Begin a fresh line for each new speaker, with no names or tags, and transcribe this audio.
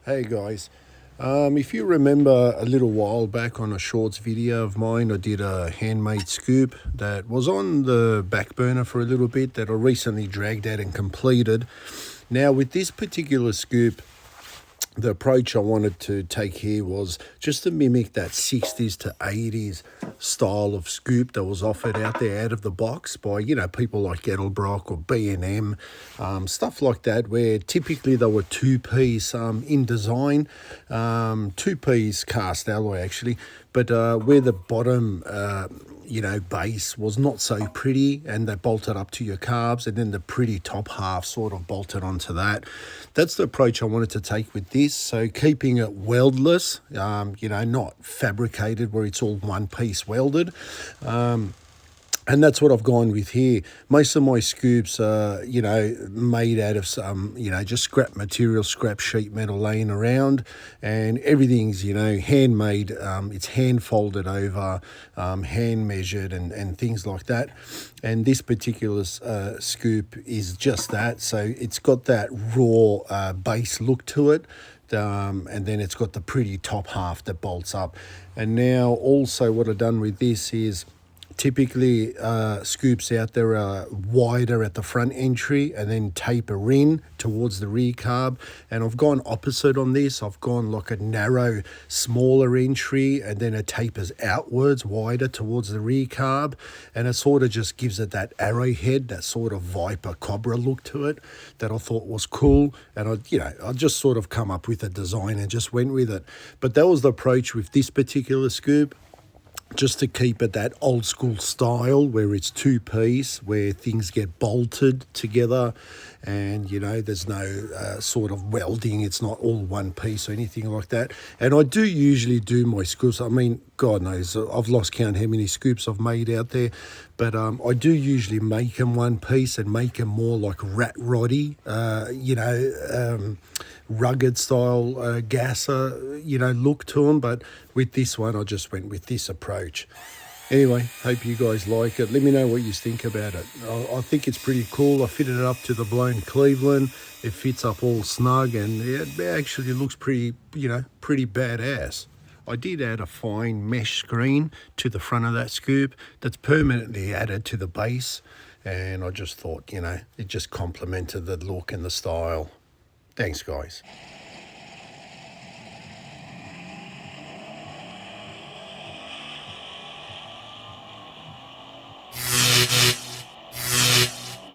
Hey guys, if you remember a little while back on a shorts video of mine, I did a handmade scoop that was on the back burner for a little bit that I recently dragged out and completed. Now with this particular scoop, the approach I wanted to take here was just to mimic that 60s to 80s style of scoop that was offered out there out of the box by, people like Edelbrock or B&M, stuff like that, where typically they were two-piece in design, two-piece cast alloy actually, but where the bottom base was not so pretty and they bolted up to your carbs, and then the pretty top half sort of bolted onto that. That's the approach I wanted to take with this. So keeping it weldless, not fabricated where it's all one piece welded. And that's what I've gone with here. Most of my scoops are, made out of some, just scrap material, scrap sheet metal laying around, and everything's, handmade. It's hand folded over, hand measured and things like that. And this particular scoop is just that. So it's got that raw base look to it. And then it's got the pretty top half that bolts up. And now also what I've done with this is, typically, scoops out there are wider at the front entry and then taper in towards the rear carb. And I've gone opposite on this. I've gone like a narrow, smaller entry, and then it tapers outwards, wider towards the rear carb. And it sort of just gives it that arrowhead, that sort of viper cobra look to it that I thought was cool. And I just sort of come up with a design and just went with it. But that was the approach with this particular scoop, just to keep it that old school style where it's two-piece, where things get bolted together and, there's no sort of welding. It's not all one piece or anything like that. And I do usually do my scoops. I mean, God knows, I've lost count how many scoops I've made out there. But I do usually make them one piece and make them more like rat roddy, rugged style gasser, look to them. But with this one, I just went with this approach. Anyway, hope you guys like it. Let me know what you think about it. I think it's pretty cool. I fitted it up to the blown Cleveland. It fits up all snug, and it actually looks pretty badass. I did add a fine mesh screen to the front of that scoop that's permanently added to the base, and I just thought, it just complemented the look and the style. Thanks, guys.